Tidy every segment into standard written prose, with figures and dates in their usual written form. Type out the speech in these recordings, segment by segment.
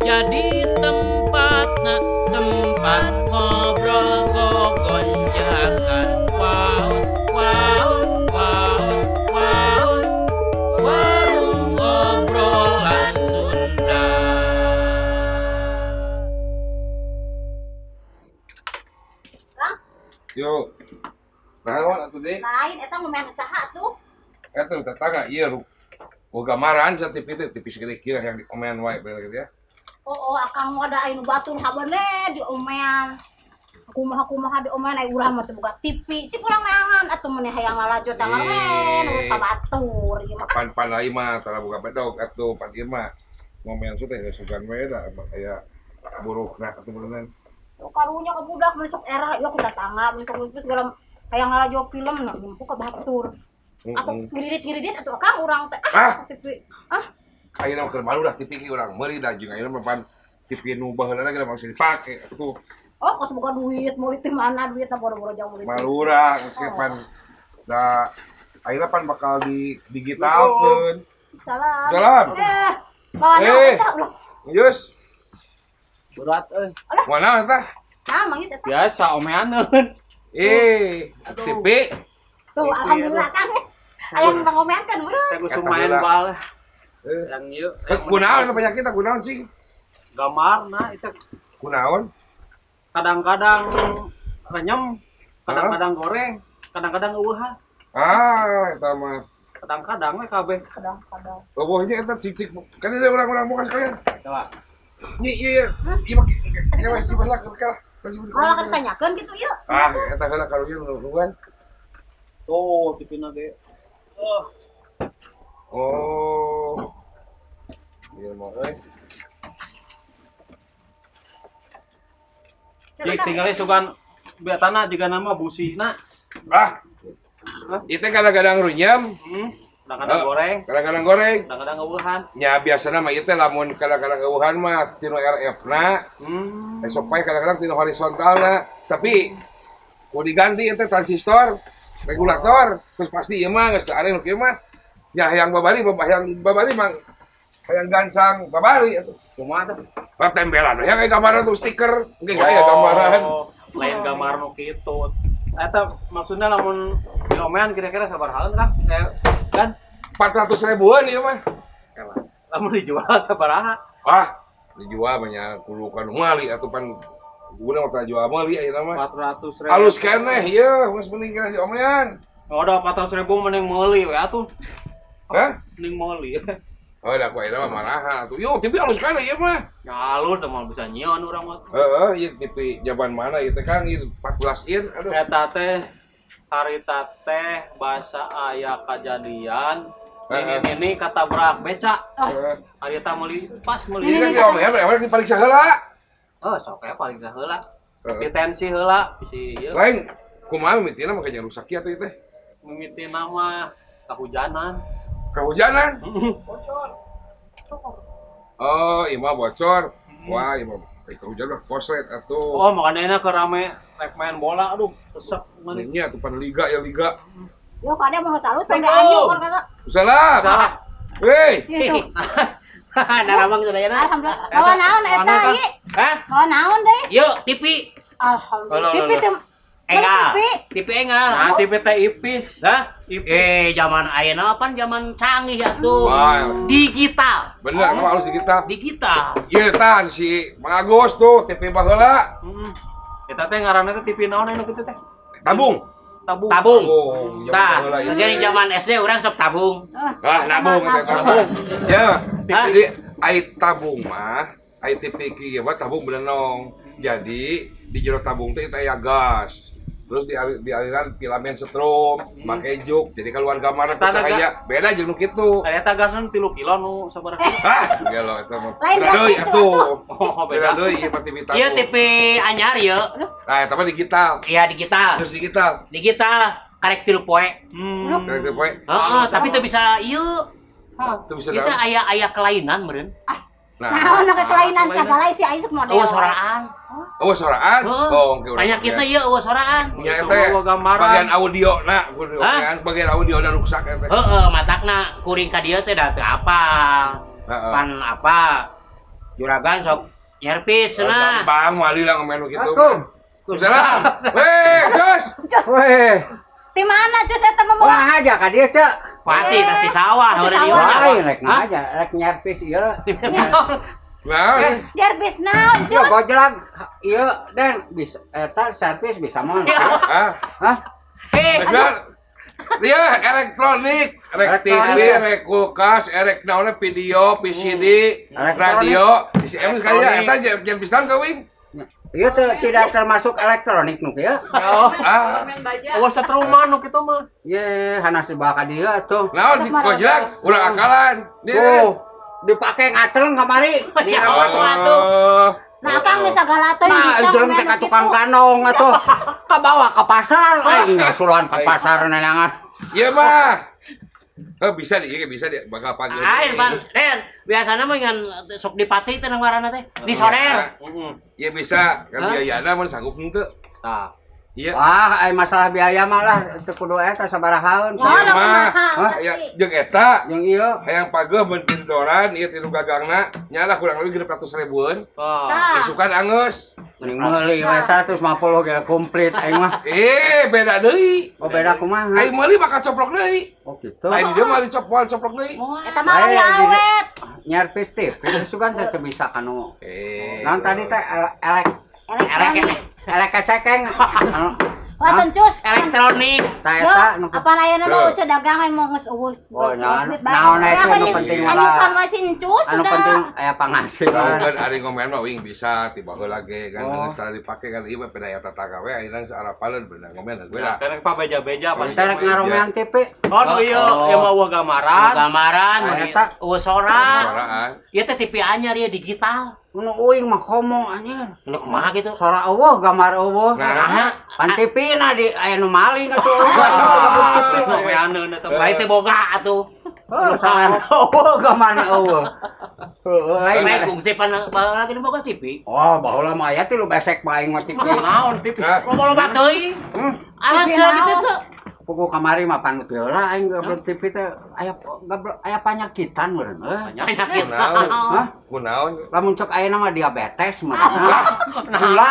jadi tempat ngobrol gogonjakan. Waos, waos, waos, waos, warung obrolan Sunda. Yuk, naon atuh deh? Lain, eta mau main usaha tuh. Eta tetangga iya ru. Boga gambaran sa TV segede kieu yang diomean wae bener gitu ya. Oh, akang mau ada anu batur habane di omean. Kumaha di omean ai urang mah teu boga TV. Cik urang nahan atuh meneh hayang lalajot tanggal men ka batur ieu mah. Pan lain mah tara boga bedog atuh pan ieu mah. Ngomean teh sugan we da aya burukna atuh beneran. Karunya ke budak besok era ya kuda tangga besok segala hayang lalajot film nah ka batur. Atau ngiririt atau akang urang teh TV. Ayeuna mah keur malu dah TV ki urang meuli da jeung ayeuna mah pan TV nu baheulana geus masih dipake atuh. Oh, kos boga duit, mau di mana duitna boro-boro jauh duit. Malu urang ke pan da ayeuna pan bakal digitalkeun. Salam. Bawa ulah. Yus. Berat Mana eta? Nah, Mang Yus eta. biasa omeaneun. TV. Tuh, alhamdulillah kan. Aya nu ngomeankeun beureum. Saya geus main bal. Yang ieu Kunaon penyakit kunaon sih? gamarna itu Kunaon? kadang-kadang renyem, kadang-kadang goreng, kadang-kadang eueuhan. Eta mah. Kadang-kadang we kabeh. Kadang-kadang. Bobohnya eta cicik. Kan ada orang-orang muka sekalian. Coba. Iya. Iya mah kayak sih balak ka. Kalau kan tanyakeun gitu ieu. Eta heula karunya nuruan. Tuh, tipina ge. Oh. Iya mah Tinggalnya sugan biatana juga nama busihna. Itu kadang-kadang runyam. Kadang-kadang goreng. Kadang-kadang goreng. Kadang-kadang eueuhan. Nya biasana mah ieu teh lamun kadang-kadang eueuhan mah tinu RF-na. Esok pae kadang-kadang tinu horizontalna. Tapi ku diganti teh transistor, regulator, terus pasti ieu mah geus teu are nu kieu mah. Ya hayang babari mah hayang gancang babari atuh. Kumaha teh? Tempelan ya kayak gambaran tuh stiker. Engke aya gambaran. Lain gambar nu kitu. Eta maksudnya lamun diomean kira-kira sabaraha kan? Kan 400 ribuan ieu mah. Lamun dijual sabaraha? Dijual banyak kulukan mali atuh pan guna mah jual mali ayeuna mah. 400.000. Halus keneh ieu, geus penting kena diomean. Ada 400.000 mending meuli we atuh. Hah? Mending meuli. Oh, da ku ayeuna mah maraha atuh. Yo, TV halus keneh ieu mah. Ya halus teh mah bisa nyieun urang mah. Ieu TV zaman mana ieu teh kan ieu 14 in. Aduh. Eta teh harita teh basa aya kajadian ini katabrak beca. Harita meuli pas meuli. Ini kan diomean dipariksa heula. Sok aya paling saheula. Ditensi heula bisi ieu. Lain kumaha mimitina mah kanya rusak ieu teh. Mimitina mah kahujanan. Kehujanan? Bocor. Oh, ieu mah bocor. Wah, ieu mah kehujanan mah koslet atuh. Oh, makanya ke rame rek main bola, aduh, resep mana. Nya tuh pan liga ya liga. Yo kade mau talus tenda anjing kan kata. Salah. Hei. Naramang sudah ya. Alhamdulillah. Bawa naon eta ieu? Hah? Bawa naon deui? Yuk, TV. Alhamdulillah. TV teh Enggak. TV enggak. Nah, TV teh ipis. Hah? Ipis. Zaman ayeuna pan zaman canggih atuh. Wah. Digital. Bener, emang harus digital. Digital. Iya tan si Mang Agus tuh TV baheula. Eta teh ngaranna teh TV naon anu kitu teh? Tabung. Tabung. Tabung. Oh, Tah, jadi zaman SD orang sok tabung. Nabung teh tabung. Ya, jadi ai tabung mah, ai TV kieu mah tabung belenong. Jadi di jero tabung teh aya gas. Terus di aliran filamen setrum, make juk. Jadi keluar gambar cahaya beda jeung nu kitu. Eta gasna 3 kilo nu sabaraha? Gelo eta mah. Lain gas Deui itu, atuh. Oh, Beda beda. deui ieu TV tabung. Ieu TV anyar ieu. Eta mah digital. Iya digital. Terus digital. Digital karek 3 poe. Karek teh poe. Heeh, tapi teu bisa ieu. Teu bisa Kita aya kelainan meureun. Nah, Nah, kelainan sagala si ais model. Oh, soraan. oh soraan. Oh, oke. Banyak kita ieu eueuh soraan. Ya Itu teh gambaran. bagian audio nah, bagian audio na rusak teh. Heeh, matakna kuring ka dieu teh da teu apal. Pan apa? Juragan sok nyerpis nah. Gampang mali lah ngomel gitu. Assalamualaikum. Salam. Weh, Jos. Weh, Di mana Cus eta mah bawa? wah aja ka dieu, Cek. Pasti sawah Pasti udah di sawah. mana. Wah, rek aja, rek nyerpis ieu. Nah, Jerbis naon Yo Cus? gojlak ieu Den bisa eta servis bisa mah. ah, Hah? benar. Dia elektronik, rek TV, Elektronik. rek kulkas, rek naonnya video, VCD, Elektronik. radio, DCM sekali ya, eta jam pisan kawing. Ieu teh tidak termasuk elektronik nu ya. Ah, Awas satruman nu kitu mah. Ye, hanas dibawa ka dieu atuh. naon si Kojak, ulah akalan. Dia. Dipake ngaceleng kamari. Di Oh. Nah, Kang bisa galatoy Nah, bisa jeleng teh ka tukang kanong atuh. Kabawa ka pasar, aing ngasulan ka pasar nenangan. Iya mah. Bisa bakal panggil. Air Bang, Den. Biasana mah ngan sok dipatri teh nang ngaranna teh. Di soder. Iya bisa, kan biayana mun sanggup henteu. Tah. Iya. Wah, ai masalah biaya mah lah teu kudu eta sabarahaeun. Oh, Iya, lamun mah. mahal. Aya jeung eta Yang ieu hayang pageuh mun tindoran ieu tilu gagangna nyala kurang lebih 600 ribuan. Tah. Tah. Isukan angeus. mending meuli we 150 ge komplit aing mah. Beda deui. Oh beda kumaha? Aing meuli bakal coplok deui. Oh gitu. Aing dia mah coplok deui. Eta mah leuwih awet. Nyerpis tip, sugan teh teu bisa kanu. Naon tadi teh Elektronik. elek sekeng. Waton Cus. Elektronik. Tah eta nu Apa ayeuna mah ucu dagang mau geus eueus. Oh, naon eta nu penting Anu mah. kan wasin Cus Anu udah. penting aya penghasilan. Kan ari ngomen mah wing bisa tiba heula ge kan Oh. setelah dipake kan ieu mah beda eta tagawe ayeuna arapaleun bener ngomen Ya, beda. karena pa beja-beja Kita rek ngaromean TV. Oh, iya, ya mau gua gambaran. Gambaran Nah, mun eta. suara. Suaraan. Ieu teh TV anyar ya digital. Nu uing mah komo anjir. Lu kumaha gitu? Suara eueuh, gambar eueuh. Nah, Pan TV na di aya nu maling atuh. Mau weaneun eta. Bae teh boga atuh. Oh, soalna eueuh gambarna eueuh. Heueuh lain. Bae kungsi pan lagi nu boga TV. Oh, baheula mah aya tilu besek bae mah TV. Naon TV? Nah, Loba teuing. Alat gitu tuh. Pugu kamari mah panut heula aing gablok TV teh aya gablok aya panyakitan meureun. Penyakit. kunaon? Hah? Kunaon? Lamun cek ayeuna mah diabetes meureun. Gula.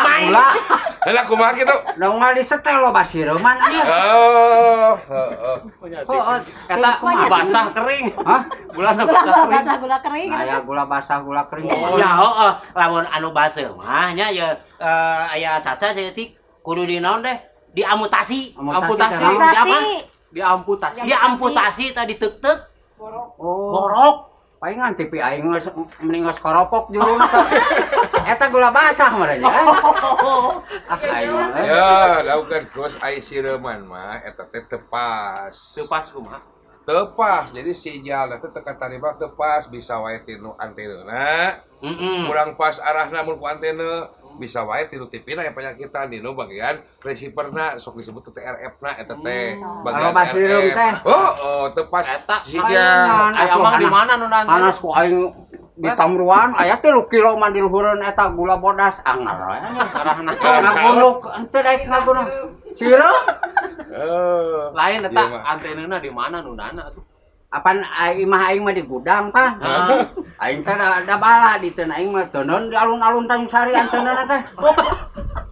Heula kumaha kitu? Da unggal disetel lo basireuman anjir. Oh, heeh. Oh, Eta basah kering. Hah? Gulana Gula basah kering. basah gula kering. Aya gula basah, gula kering. Ya heeh, lamun anu baseuh mah nya ya aya caca jadi kudu di naon deh? Diamputasi. Amputasi. teh naon? Operasi. Diamputasi. Diamputasi tadi tek-tek Oh, borok. palingan TV aing geus mending geus koropok juruna. Eta gula basah meureun ya. Ah aing mah. Ya, daukeun kos ai sireuman mah eta teh tepas. Teu pas kumaha? Tepas. Jadi sinyal teh teka tarima tepas bisa wae tinu antenna. Kurang pas arahna mun ku antena bisa wae tilu TV-na aya penyakitan dinu bagian receiver-na sok disebut teh RF-na eta teh Kalau basireum teh. Oh, tepas Eta sinyal. aya mah di mana nu nanti? Panas ku aing di Tamruan aya 3 kilo mah di luhureun eta gula bodas anggar we. Arahna. Ngagunuk henteu daek ngagunuk. Sireum? Oh. Lain Iya, eta mah. antenana di mana nu nana tuh? Apaan aing mah di gudang Pan. Aing teh da bala di teu aing mah teuneun di alun-alun Tanjung Sari antenana teh.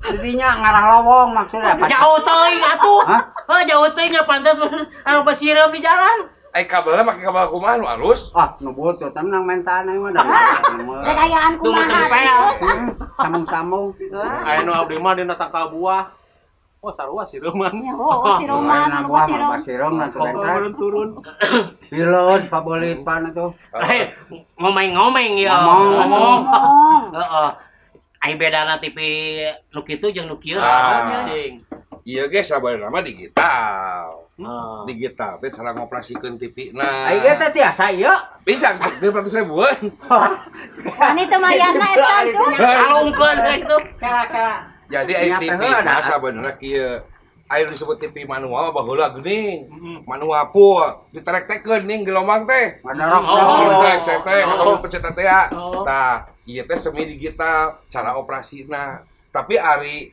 Didinya ngarah lowong maksudnya apa? Jauh teuing atuh. Hah? Heuh jauh teuing nya pantes anu basireum di jalan. Ai kabelna make kabel kumaha nu alus? Ah, nu beutuh tenang mentaan aing mah da. Kekayaan kumaha Cus? Sambung-sambung. Aya nu abdi mah dina tangkal buah. Oh, sarua sireuman. Ya, oh, si Roman, Ayeuna lupa gua si mah Roman. basireum na Kok turun. turun. Pilot pabolipan atuh. Ngomeng-ngomeng ya. Ngomong. Ngomong. Heeh. Ai bedana TV nu kitu jeung nu kieu. Ah. Cing. Ieu ge sabenerna mah digital. Heeh. Digital teh cara ngoperasikeun TV-na. Aing teh tiasa ieu. Bisa 200 ribuan. Kan itu mayana eta Cus. Kalungkeun ka itu. Kela-kela. Jadi ai Nya TV teh heula da. mah sabenerna kieu. Aya disebut TV manual baheula geuning. Manual full diterek-tekeun ning gelombang teh. Ngadorok. Oh, teh, kalau pencet teh ya. Oh. Tah, ieu teh semi digital cara operasina. Tapi ari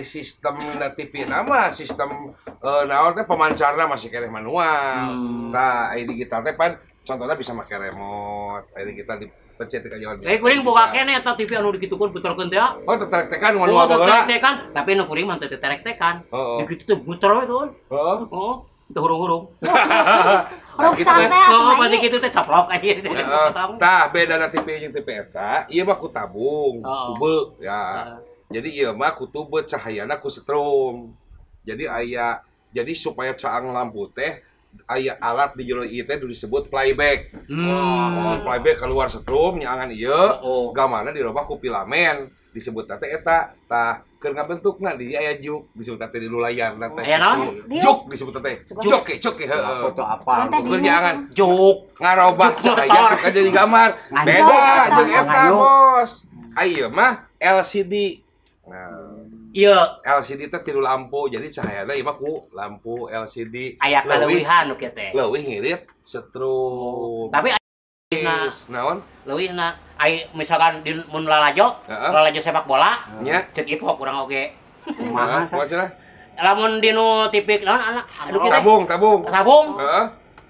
sistem TV nama sistem naon teh pemancarna masih keneh manual. Tah, ai digital teh pan contohnya bisa make remote. Ai digital pencet ka jalan. Kuring boga kene eta TV anu dikitukeun puterkeun teh. Oh, tertek-tekan Oh, manual bageula. tertek-tekan, tapi nu kuring mah teu tertek-tekan. Dikitu teh muter we tuh. Heeh. Oh, teu hurung-hurung. Rok santai Oh, pasti kitu teh caplok aya. Tah bedana TV jeung TV eta, ieu mah ku tabung, tube ya. Jadi ieu mah ku tube cahayana ku setrum. Jadi jadi supaya caang lampu teh aya alat di jero ieu teh disebut playback. Playback keluar setrum nyangan ieu, gamana dirobah ku filamen disebut teh eta. Tah keur ngabentukna di aya juk disebut teh di layarna teh. Aya naon? Juk disebut teh. Juk heeh. Foto apa? Keur nyangan Juk ngarobah cahaya suka jadi gambar. Beda jeung eta, Bos. Ayeuna mah LCD. Nah, ieu LCD teh tilu lampu, jadi cahayana ieu mah ku lampu LCD. aya kaleuwihan nu kieu teh. Leuwih ngirit setrum. Tapi naon? leuwihna ai misalkan di mun lalajo sepak bola, Nya. ceuk ipok urang oge. Kumaha cenah? Lamun di nu tipik naon anak anu kieu teh? Tabung. Heeh.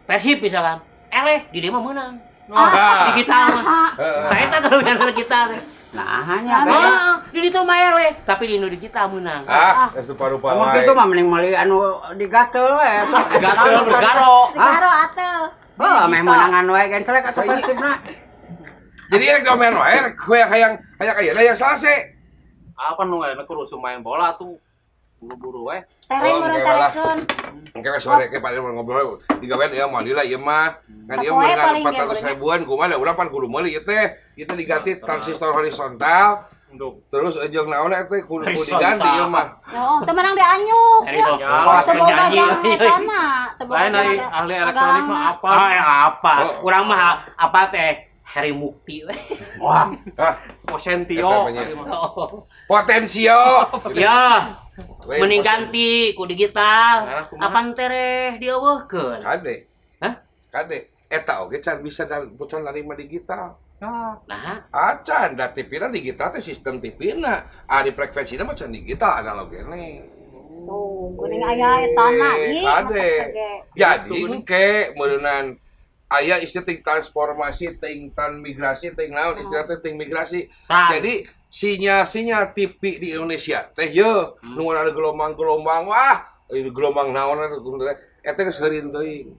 Persib misalkan. Eleh di dieu mah meunang. Di kita mah. Nah eta kaleuwihan kita teh. Nah, hanya beda. Di ditu mah eleh, tapi di nu di kita meunang. Geus rupa-rupa Emang wae. kitu mah mending meuli anu digatel we. Gatel bergaro. Karo atel. Heuh, meh meunangan wae gencelek atuh Persibna. Jadi rek domen wae rek hayang ayeuna yang salase. Apa nu ngaranna kudu main bola tuh. Buru-buru we. Tereng meureun tarekeun. Engke sore ke pada ngobrol digawean ieu mah lila ieu mah. Kan ieu Sapoe mah paling 400 ribuan kumaha urang pan kudu meuli ieu teh. Ieu teh diganti transistor horizontal. Terus jeung naon teh kudu diganti ieu mah. Yo, teu menang dianyuk. Semoga jangan etana. Lain dari ahli elektronik mah apa? Apa? Urang mah apa teh? Heri Mukti we. Wah, Posentio. Potensio. Ya. Mending ganti ku digital. Apang tereh dieuweuhkeun. Kade. Hah? Kade. Eta oge can bisa pucan narima digital. Nah, Acan da TV-na digital teh sistem TV-na. Ari frekuensina mah can digital analog gini. Tuh, geuning aya etana ieu. Kade. Jadi ke meureunnan aya istilah ting transformasi, ting transmigrasi, ting naon istilah teh ting migrasi. Jadi sinyal TV di Indonesia teh yeuh nu ada gelombang-gelombang wah gelombang naon eta geus heureun teuing.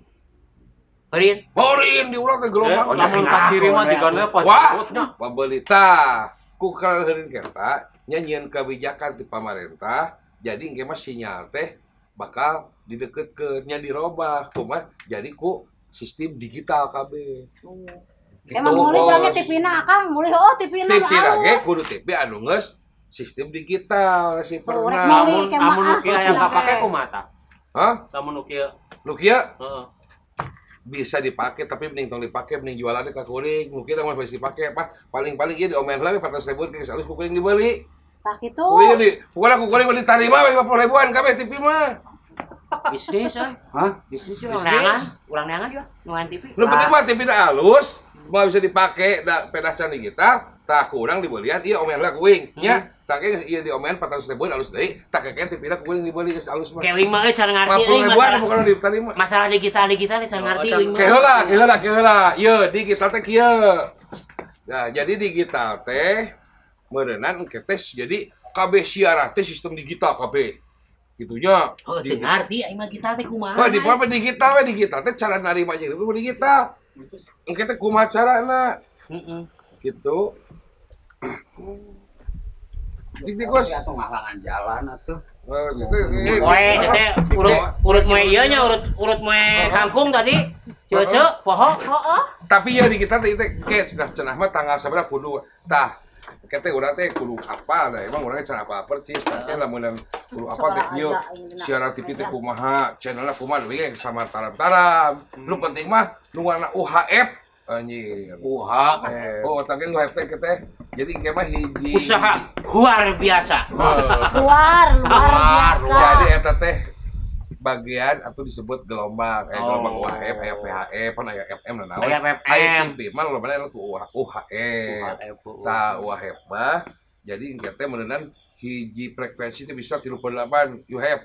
Heureun di urang teh gelombang. Lamun kaciri mah digana Wah, pabeuli tah. Ku kana heureun kerta nyieun kebijakan ti pamarentah jadi engke mah sinyal teh bakal dideukeutkeun nya dirobah kumaha jadi ku sistem digital kabeh. Emang mulih kurangnya TV-na Akang, mulih TV-na TV ge kudu TV anu geus sistem digital si pernah. Lamun nu kieu aya kapake kumaha tah? Hah? Lamun nu kieu. Nu kieu Heeh. bisa dipakai tapi mending tong dipake mending jualannya ka kuring. Nu kieu mah bisa dipake apa? Paling-paling ieu diomen heula 400.000 geus alus ku kuring dibeli. Tah kitu. Kuring di pokona ku kuring beli tarima 50.000-an kabeh TV mah. bisnis euy. hah? Bisnis urang neangan juga nuan TV. Nu penting mah TV na alus, mah bisa dipake da pedas can digital, tah kurang dibelian ieu omen heula kuring nya. Tangke ieu diomen 400.000 alus deui, tah keke TV na kuring dibeli geus alus mah. Kewing mah cara ngarti euy 50.000-an bukan ditarima. masalah digital cara ngarti euy Keheula. Ieu digital teh kieu. Nah, jadi digital teh meureunan engke teh jadi kabeh siaran teh sistem digital kabeh. Gitunya. Oh, teu ngarti aing mah digital teh kumaha. Oh, di apa digital we digital teh cara narima jeung itu digital. Engke teh kumaha carana? Gitu. Dik Gus. Atuh ngalangan jalan atuh. Poe teh urut moe ieu nya urut moe kangkung tadi. Ceuceu poho. Heeh. Tapi ya di kita teh ke cenah mah tanggal sabaraha kudu tah kete urang teh kudu apa da emang urang cenah apa percis teh lamun kudu apa teh ieu siaran TV teh kumaha channelna kumaha we sama taram-taram nu penting mah nu warna UHF anjir oh tangke UHF teh teh jadi engke mah hiji Usaha luar biasa. Luar biasa. jadi eta teh bagian atau disebut gelombang gelombang UHF aya VHF pan aya FM na naon aya TV mah lobana ku UHF tah UHF mah jadi engke teh meuneunan hiji frekuensi teh bisa 38 UHF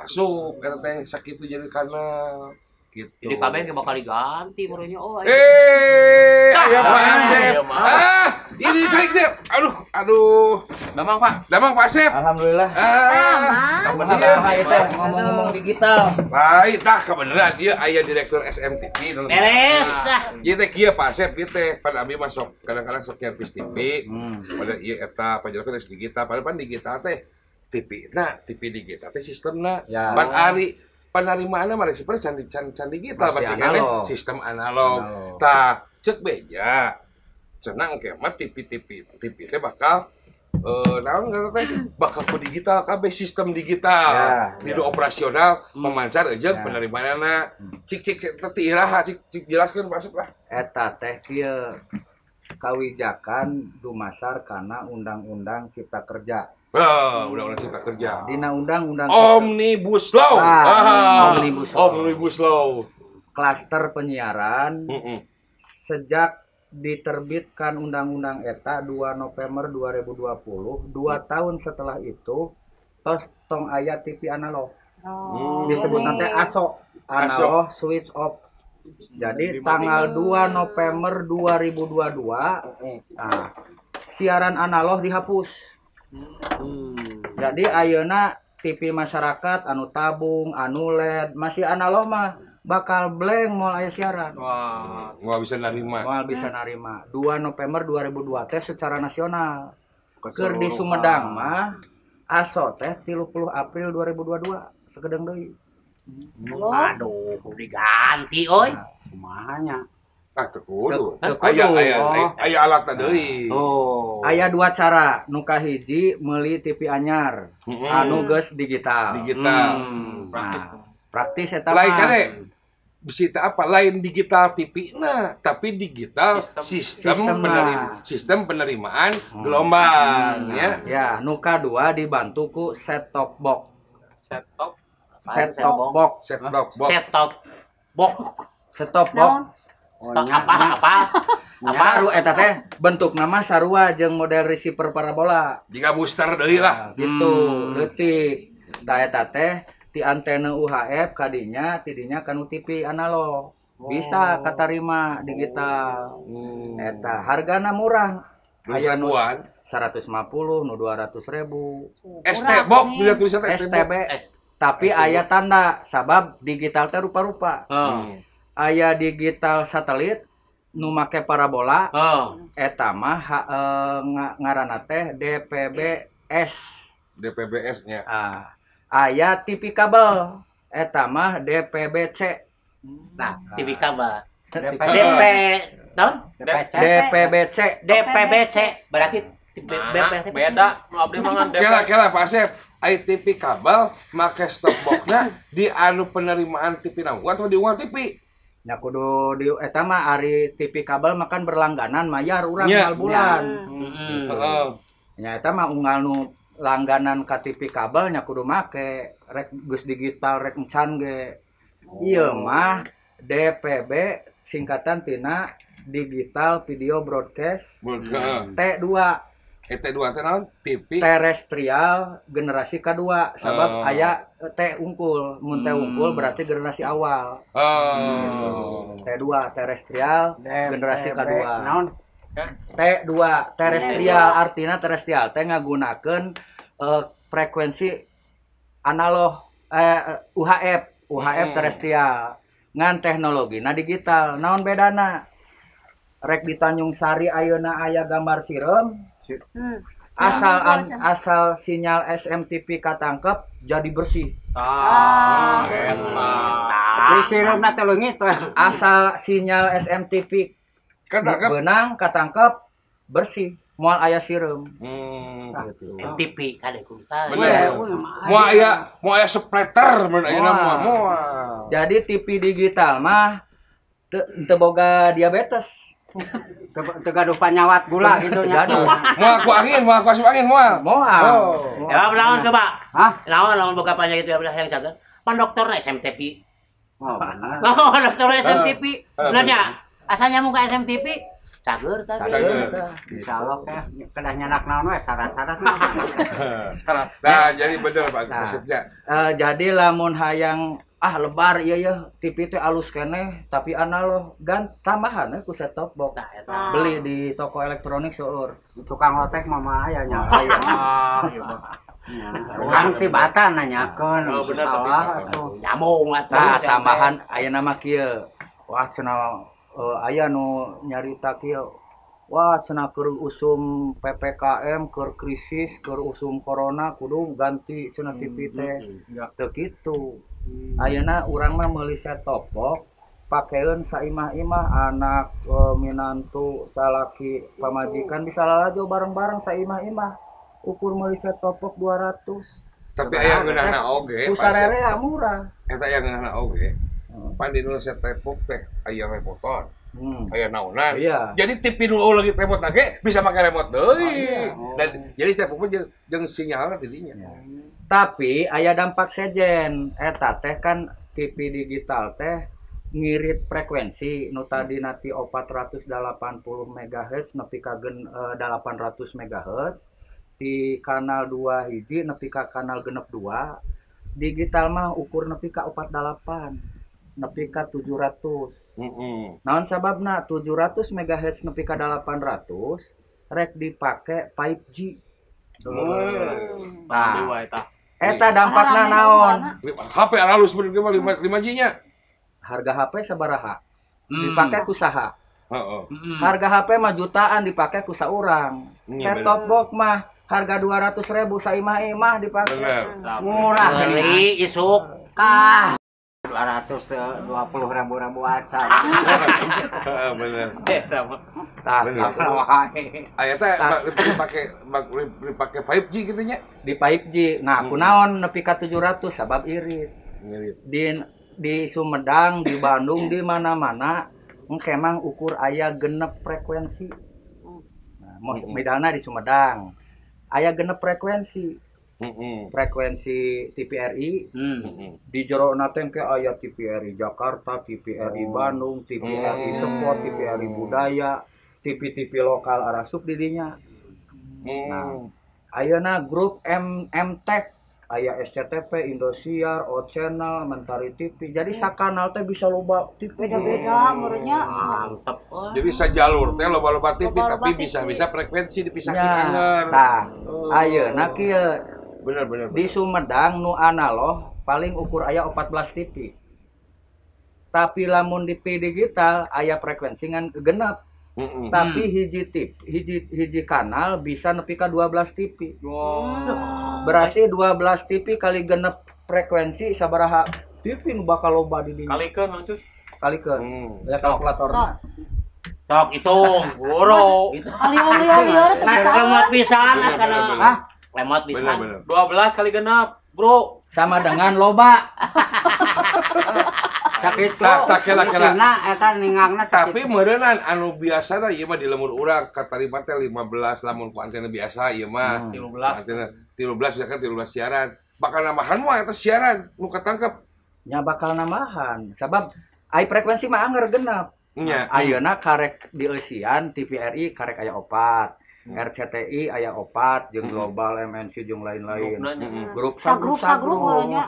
asup eta teh sakitu jadi kanal Gitu. Jadi kabeh ge bakal diganti meureunnya oh. Aya Pak Asep. Ini saya deh. Aduh. Damang Pak. Damang Pak Asep. Alhamdulillah. Kebeneran itu ngomong-ngomong digital. lain tah kebeneran ieu aya direktur SMTV. Beres. Ieu teh kieu Pak Asep kieu teh pan abi mah sok kadang-kadang sok nyervis TV. Pada ieu eta panjalkeun geus digital, padahal pan digital teh TV digital teh sistemna. Ya. Pan ari penerimaanna mah seperti can digital Masih pasti kan analog. sistem analog. Tah cek beja. Cenah engke mah TV teh bakal naon ngaranna teh bakal ku digital kabeh sistem digital. Di operasional memancar jeung penerimaanna. Cik teh iraha cik jelaskeun masuk lah. Eta teh kieu kawijakan dumasar kana Undang-Undang Cipta Kerja. Undang-Undang Cipta Kerja. Dina Undang-Undang Omnibus Law. Omnibus Law. Klaster penyiaran sejak diterbitkan Undang-Undang eta 2 November 2020, 2 tahun setelah itu tos tong aya TV analog. Disebut nanti ASO, analog switch off. Jadi tanggal 2 November 2022 nah, siaran analog dihapus. Jadi ayeuna TV masyarakat anu tabung, anu LED masih analog mah bakal blank moal aya siaran. Wah, nggak bisa nerima. Moal bisa narima. 2 November 2002 teh secara nasional. Keur di Sumedang mah ASO teh 30 April 2022 segedeng deui. Aduh, kudu diganti euy. Kumahanya. Teu kudu. Teu kudu. Aya alat deui. Oh. Aya 2 cara, nu kahiji meuli TV anyar, anu geus digital. Praktis eta mah. Lain kade bisi teh apa? Lain digital TV-na, tapi digital sistem penerimaan gelombang ya. Ya, nu kadua dibantu ku set top box. Set top box. Apa? Saru eta teh bentuk nama sarua jeung model receiver parabola. Jika booster deui lah. Gitu, leutik. Da eta teh ti antena UHF kadinya tidinya kanu TV analog. Bisa katarima digital. Eta hargana murah. Aya nu 150 nu 200.000. ST box bila tulisan STB. Tapi aya tanda sabab digital teh rupa-rupa. Aya digital satelit nu make parabola. Eta mah ngaranna teh DPBS. DPBS-nya. Aya TV kabel. Eta mah DPBC. Nah, TV kabel. DPBC berarti beda nu abdi mah ngan Kela Pak Asep, ai TV kabel make stop box-na di anu penerimaan TV nanggung atau di uang TV. Ya kudu di eta mah ari TV kabel makan berlangganan mayar urang mal bulan. Ya eta mah unggal nu langganan ka TV kabel nya kudu make rek geus digital rek encan ge. Ieu mah DPB singkatan tina digital video broadcast T2. T2 teh naon? TV terestrial generasi kedua sabab aya T unggul. Mun T unggul berarti generasi awal. T2 terestrial generasi kedua. Naon? T2 terestrial artinya terestrial teh ngagunakeun frekuensi analog UHF terestrial ngan teknologina digital. Naon bedana? Rek di Tanjung Sari ayeuna aya gambar sireum. Asal sinyal SMTV katangkep jadi bersih. Di sireumna teh leungit we. Asal sinyal SMTV benang katangkep bersih. Moal aya sireum. TV kade kuntal. Mau aya splatter mun ayeuna moal. Jadi TV digital mah teu boga diabetes. Teu gaduh panyawat gula gitu nya. Moal ku angin, moal ku asup angin moal. Ya naon coba? Hah? Naon boga penyakit diabetes yang cager? Pan dokterna SMTV. Oh, benar. Oh, dokter SMTV. Benernya? Asalnya muka SMTV cager tadi. Insyaallah teh kedah nyanak naon we syarat-syarat. Nah, jadi bener Pak maksudnya. Jadi lamun hayang lebar iya ya TV teh alus keneh tapi analog tambahan ku set top box beli di toko elektronik seueur Tukang lotek mama aya nya. Iya mah. Kang tibatan nanyakeun Oh, bener, salah tapi- atuh. Nyambung nah tambahan aya nama kieu wah cenah aya nu nyarita kieu wah cenah keur usum PPKM keur krisis keur usum corona kudu ganti cenah TV teh teu kitu ayeuna urang mah meuli set top box pakeun saimah-imah anak minantu salaki pamajikan bisa lalajo bareng-bareng saimah-imah ukur meuli set top box 200 Tapi aya ngeunahna oge. ku sarere murah Eta aya ngeunahna oge. Pan di nu set tepuk teh aya remotor. Aya naonan. Iya. Jadi TV nu lagi remote lagi bisa make remote deui. iya. Dan jadi stepuk jeung sinyalna di dinya. tapi aya dampak sejen eta teh kan TV digital teh ngirit frekuensi nu tadi nanti 480 MHz nepi ka 800 MHz di kanal 2 hiji nepi ka kanal genep 2 digital mah ukur nepi ka 48 nepi ka 700 naon sababna 700 MHz nepi ka 800 rek dipake 5G Tadi wae tah. eta dampakna naon HP halus bener ge mah 5G-nya. harga HP sabaraha dipake ku saha Heeh. harga HP mah jutaan dipake ku saurang Iya, set top box mah harga 200.000 saimah-imah dipake Bener. Murah ini. Beli isuk. Kah 220.000 acan. Heeh, bener. Eta mah. tah Bener. gitu. Aya teh dipake 5G kitu nya. di 5G nah kunaon nepi ka 700 sabab irit di Sumedang di Bandung di mana-mana engke mang ukur aya genep frekuensi nah, misalnya di Sumedang aya genep frekuensi frekuensi TVRI di jero teh ke aya TVRI Jakarta, TVRI Bandung, TVRI Sport, TVRI Budaya, TV-TV lokal arasup di dinya. Nah, ayeuna grup MTech aya SCTV, Indosiar, O Channel, Mentari TV. Jadi sakanal teh bisa loba TV Beda-beda menurutnya. Mantep. Jadi sajalur teh loba-loba TV Loba-loba tapi TV. bisa frekuensi dipisahkeun Ya, anggar. tah. Ayeuna kieu Bener. di Sumedang nu analog paling ukur aya 14 TV. Tapi lamun di digital aya frekuensi ngan genep. Tapi hiji kanal bisa nepi ka 12 TV. Berarti 12 TV kali genep frekuensi sabaraha TV nu bakal loba di dinya. Kalikeun Mang Cuy. Kalikeun. Ya kalkulatorna. Sok hitung. Boro. Itu Liur-liur teu bisa. lemot pisan Bener, kana. bener. Ah, lemot pisan. Bener. 12 kali genap, Bro. Sama dengan loba. Sakitu. Tak kela-kela. Eta ningangna Tapi sakitu. meureunnan anu biasana ieu mah di lemur urang katarima teh 15 lamun ku antena biasa ieu mah. 13. Antena 13 misalkan 13 siaran. Bakal namahan mah eta siaran nu ketangkep. Nya bakal namahan. Sabab ai frekuensi mah anggar genep. Nya. Ayeuna karek di eusian TVRI karek aya 4. RCTI aya 4 jeung Global MNC jeung lain-lain. Grup Sagrup menurutnya.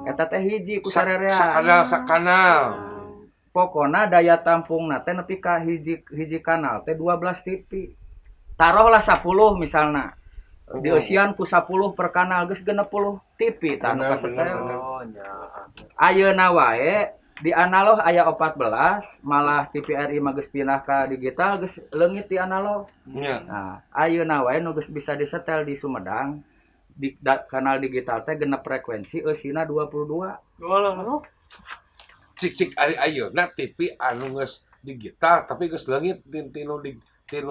Eta teh hiji ku sarerea. Sakanal. Pokona daya tampungna teh nepi ka hiji kanal teh 12 TV. Taruhlah 10 misalna. Di eusian ku 10 per kanal geus 60 TV tah nu kasetel. Oh, nya. Ayeuna wae di analog aya 14, malah TVRI mah geus pindah ka digital geus leungit di analog. Nya. Nah, ayeuna wae nu geus bisa disetel di Sumedang di kanal digital teh genep frekuensi eusina 22. Golang. Cik ari ayeuna TV anu geus digital tapi geus leungit tinu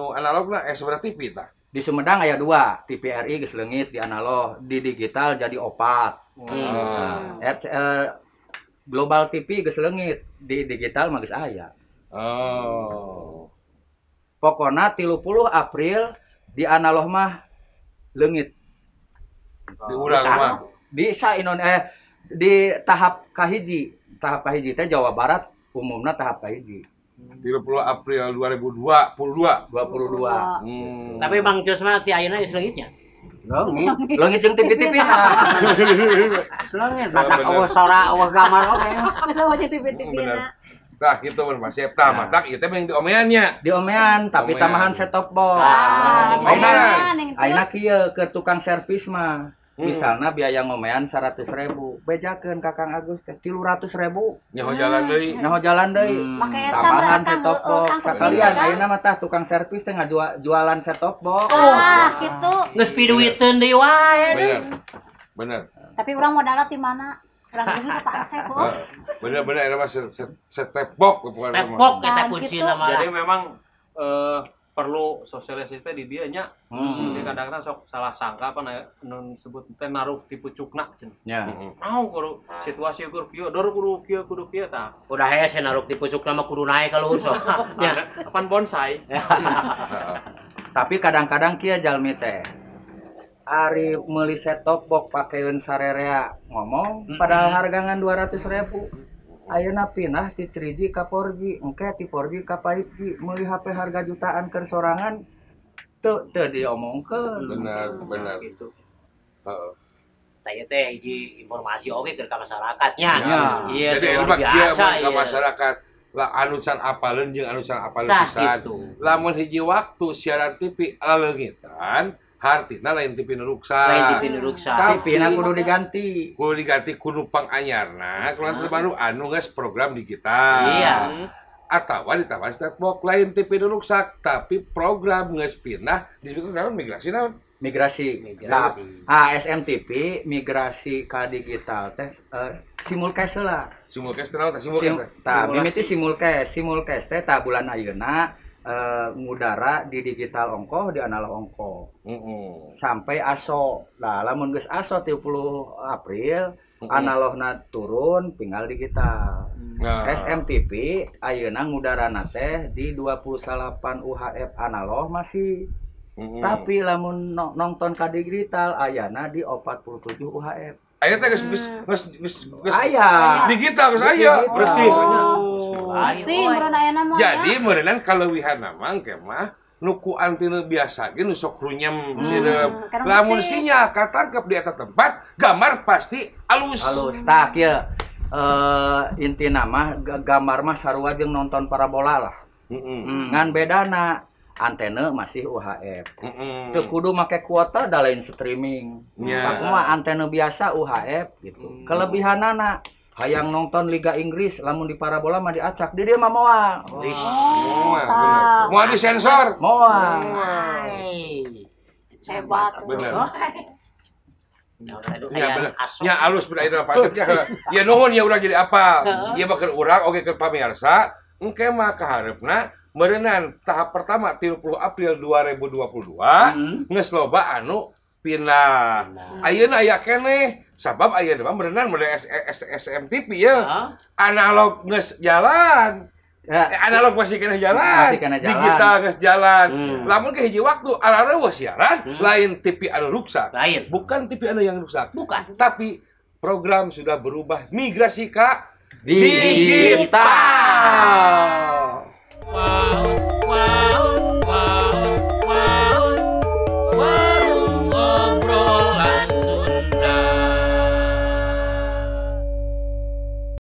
analogna sabaraha TV tah. Di Sumedang aya 2, TVRI geus leungit di analog, di digital jadi 4. Global TV geus leungit, di digital mah geus aya. Oh. Pokona 30 April di analog mah leungit. Di urang mah. Di di tahap kahiji teh Jawa Barat umumna tahap kahiji 30 April 2022. 22. Tapi Bang Cus mah ti ayeuna geus leungitnya. Leungit jeung TV-TV na. Leungit matak eueuh sora eueuh gambar oge. Masa mau TV-TV na. Tah kitu mun Pak Sep tah matak ieu teh mending diomeannya. Diomean tapi tamahan set top box. Ayeuna kieu ke tukang servis mah. Misalnya biaya ngomean 100.000, bejakeun Kakang Agus teh 300.000. Nyaho jalan deui. Nyaho jalan deui. Tambahan set top box. Sakalian ayeuna mah tah tukang servis teh jualan set top box. Gitu. Geus piduiteun deui wae. Bener. Tapi urang modalna ti mana? Urang deui ka Pak Asep kok. Bener eta mah setepok pokoknya. Stepok eta kuncina mah. Jadi memang perlu sosialisasi teh di dieu nya. Jadi kadang-kadang sok salah sangka apa nun sebut teh naruh ti pucukna cenah. Nya. Mau kudu situasi keur kieu, dor kudu kieu tah. Udah hese naruh ti pucukna mah kudu naik ka luhur sok. Ya, pan bonsai. Tapi kadang-kadang kieu jalmi teh ari meuli set top box pakeun sarerea ngomong padahal hargangan 200.000. Ayeuna pindah ti 3G ka 4G, engke ti 4G ka 5G, meuli HP harga jutaan keur sorangan teu diomongkeun. Bener. Gitu. Heeh. Tanya teh hiji informasi oge ke masyarakatnya. Iya, jadi biasa ke masyarakat. Lah anusan apaleun jeung anusan apaleun pisan. Lamun hiji waktu siaran TV laleungitan hartina lain TV nu ruksak. TV-na kudu diganti. Kudu diganti ku numpang anyarna, keluar terbaru anu geus program digital. Iya. Atawa ditambah set box lain TV nu ruksak, tapi program geus pindah disebut naon migrasi naon? Migrasi. SMTV migrasi ka digital teh simulcast lah. Simulcast naon tah simulcast? Tah mimiti simulcast. Simulcast teh tah bulan ayeuna ngudara di digital ongkoh di analog ongkoh sampai aso lah lamun geus aso 30 April analogna turun tinggal digital. SMTV ayeuna ngudarana teh di 28 UHF analog masih tapi lamun nonton ka digital ayana di 47 UHF. Aya teh geus aya digital geus aya bersih. Bersih meureun ayeuna mah. Jadi meureunnan kaleuwihanna mah engke mah nuku antena biasa ge nu sok runyem sieup. Lamun sinyal katangkep di eta tempat, gambar pasti alus. Tah kieu intina mah gambar mah sarua jeung nonton parabola lah. Ngan bedana antena masih UHF. Teu kudu make kuota da lain streaming. Aku mah antena biasa UHF gitu. Kelebihanana hayang nonton Liga Inggris lamun di parabola mah diacak di dieu mah moal. Moal disensor. Moal. Hebat. Bener. Ya bener. Nya alus bener ayeuna pasepnya. Ya nuhun ya urang jadi apal. Ieu mah keur urang oge keur pamirsa, engke mah kaharepna meureunnan tahap pertama 30 April 2022 geus loba anu pindah. Ayeuna aya keneh sabab ayeuna mah meureunnan model SMTV ya. Analog geus jalan. Analog masih kena jalan. Digital geus jalan. Lamun ke hiji waktu areueuh siaran lain TV anu ruksak. Bukan TV anu yang rusak. Bukan. Tapi program sudah berubah migrasi ka digital.